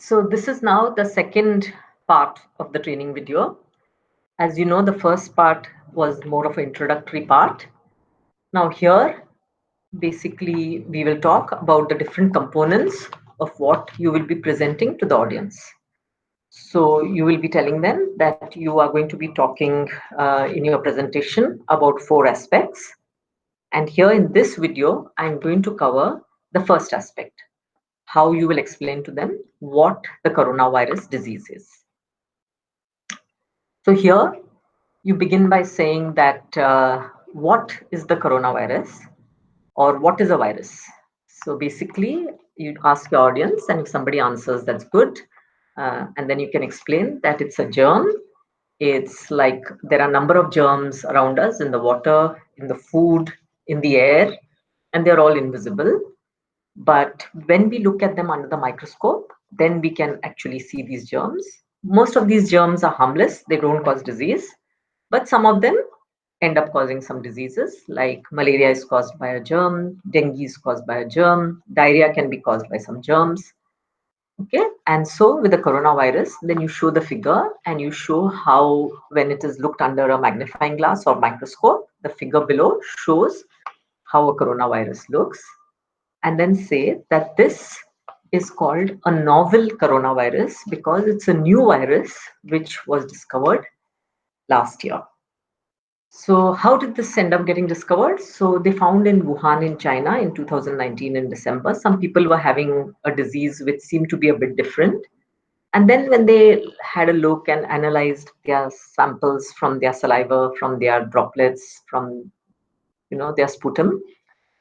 So this is now the second part of the training video. As you know, the first part was more of an introductory part. Now here, basically, we will talk about the different components of what you will be presenting to the audience. So you will be telling them that you are going to be talking in your presentation about 4 aspects. And here in this video, I'm going to cover the first aspect, how you will explain to them what the coronavirus disease is. So here you begin by saying that what is the coronavirus or what is a virus? So basically you ask your audience, and if somebody answers, that's good. And then you can explain that it's a germ. It's like there are a number of germs around us in the water, in the food, in the air, and they're all invisible. But when we look at them under the microscope, then we can actually see these germs. Most of these germs are harmless, they don't cause disease, but some of them end up causing some diseases, like malaria is caused by a germ, dengue is caused by a germ, diarrhea can be caused by some germs. Okay, and so with the coronavirus, then you show the figure and you show how, when it is looked under a magnifying glass or microscope, the figure below shows how a coronavirus looks, and then say that this is called a novel coronavirus because it's a new virus which was discovered last year. So how did this end up getting discovered? So they found in Wuhan in China in 2019 in December, some people were having a disease which seemed to be a bit different. And then when they had a look and analyzed their samples from their saliva, from their droplets, from their sputum,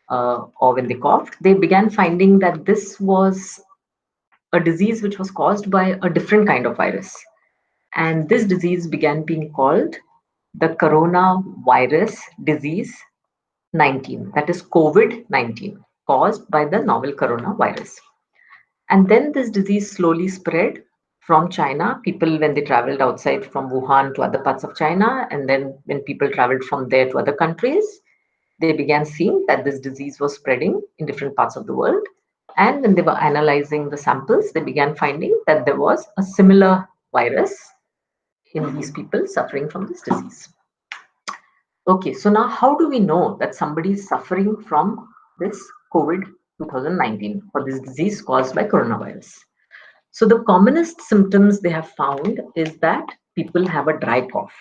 or when they coughed, they began finding that this was a disease which was caused by a different kind of virus. And this disease began being called the coronavirus disease 19, that is COVID 19, caused by the novel coronavirus. And then this disease slowly spread from China. People, when they traveled outside from Wuhan to other parts of China, and then when people traveled from there to other countries, they began seeing that this disease was spreading in different parts of the world. And when they were analyzing the samples, they began finding that there was a similar virus in these people suffering from this disease. Okay, so now how do we know that somebody is suffering from this COVID 2019 or this disease caused by coronavirus? So the commonest symptoms they have found is that people have a dry cough.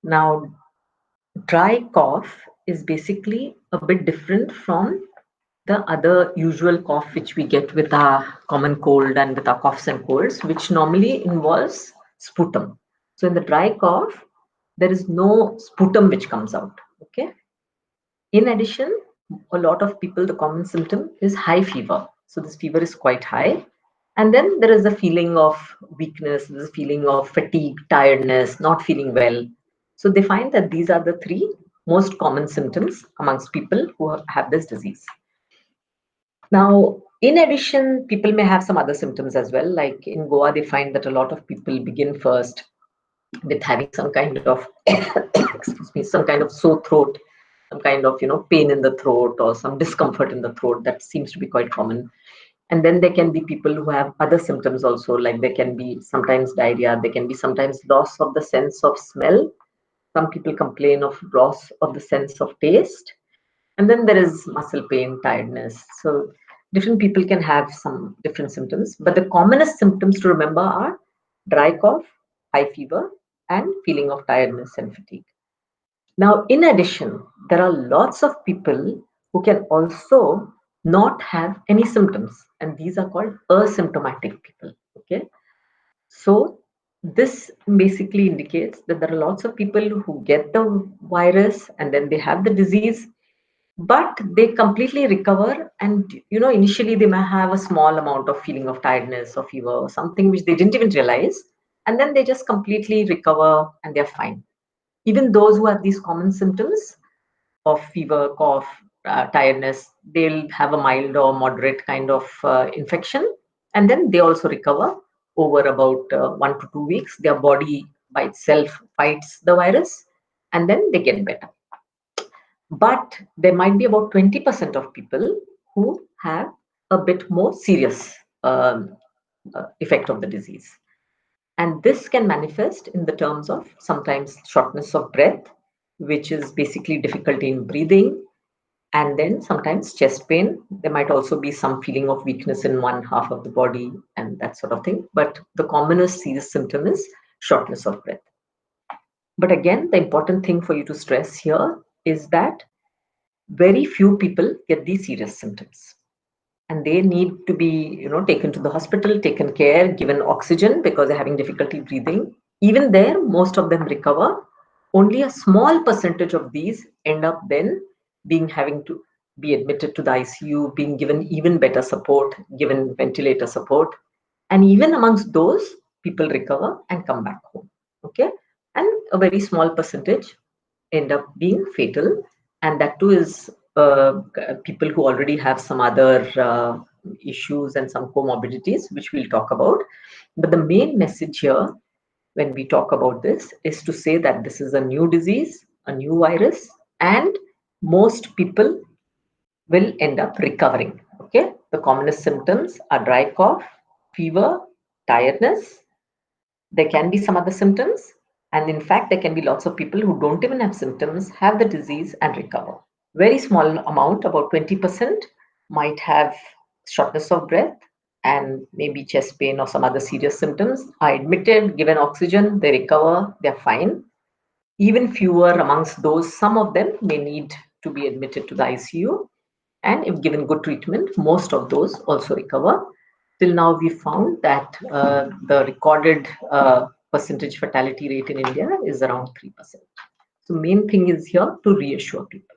Now, dry cough is basically a bit different from the other usual cough which we get with our common cold and with our coughs and colds, which normally involves sputum. So in the dry cough, there is no sputum which comes out. Okay. In addition, a lot of people, the common symptom is high fever. So this fever is quite high. And then there is a feeling of weakness, there's a feeling of fatigue, tiredness, not feeling well. So they find that these are the 3 most common symptoms amongst people who have this disease. Now, in addition, people may have some other symptoms as well. Like in Goa, they find that a lot of people begin first with having some kind of excuse me, some kind of sore throat, some kind of pain in the throat or some discomfort in the throat. That seems to be quite common. And then there can be people who have other symptoms also, like there can be sometimes diarrhea, there can be sometimes loss of the sense of smell. Some people complain of loss of the sense of taste. And then there is muscle pain, tiredness. So different people can have some different symptoms, but the commonest symptoms to remember are dry cough, high fever, and feeling of tiredness and fatigue. Now, in addition, there are lots of people who can also not have any symptoms, and these are called asymptomatic people. Okay, so this basically indicates that there are lots of people who get the virus and then they have the disease, but they completely recover. And initially they may have a small amount of feeling of tiredness or fever or something which they didn't even realize, and then they just completely recover and they're fine. Even those who have these common symptoms of fever, cough, tiredness, they'll have a mild or moderate kind of infection, and then they also recover over about 1 to 2 weeks. Their body by itself fights the virus, and then they get better. But there might be about 20% of people who have a bit more serious effect of the disease. And this can manifest in the terms of sometimes shortness of breath, which is basically difficulty in breathing, and then sometimes chest pain. There might also be some feeling of weakness in one half of the body and that sort of thing. But the commonest serious symptom is shortness of breath. But again, the important thing for you to stress here is that very few people get these serious symptoms. And they need to be, taken to the hospital, taken care, given oxygen because they're having difficulty breathing. Even there, most of them recover. Only a small percentage of these end up then having to be admitted to the ICU, being given even better support, given ventilator support. And even amongst those, people recover and come back home. Okay. And a very small percentage end up being fatal. And that too is people who already have some other issues and some comorbidities, which we'll talk about. But the main message here, when we talk about this, is to say that this is a new disease, a new virus, and most people will end up recovering. Okay, the commonest symptoms are dry cough, fever, tiredness. There can be some other symptoms, and in fact, there can be lots of people who don't even have symptoms, have the disease, and recover. Very small amount, about 20%, might have shortness of breath and maybe chest pain or some other serious symptoms, are admitted, given oxygen, they recover, they're fine. Even fewer amongst those, some of them may need to be admitted to the ICU. And if given good treatment, most of those also recover. Till now, we found that the recorded percentage fatality rate in India is around 3%. So main thing is here to reassure people.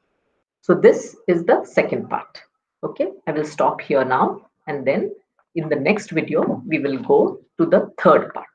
So this is the second part. Okay, I will stop here now, and then in the next video, we will go to the third part.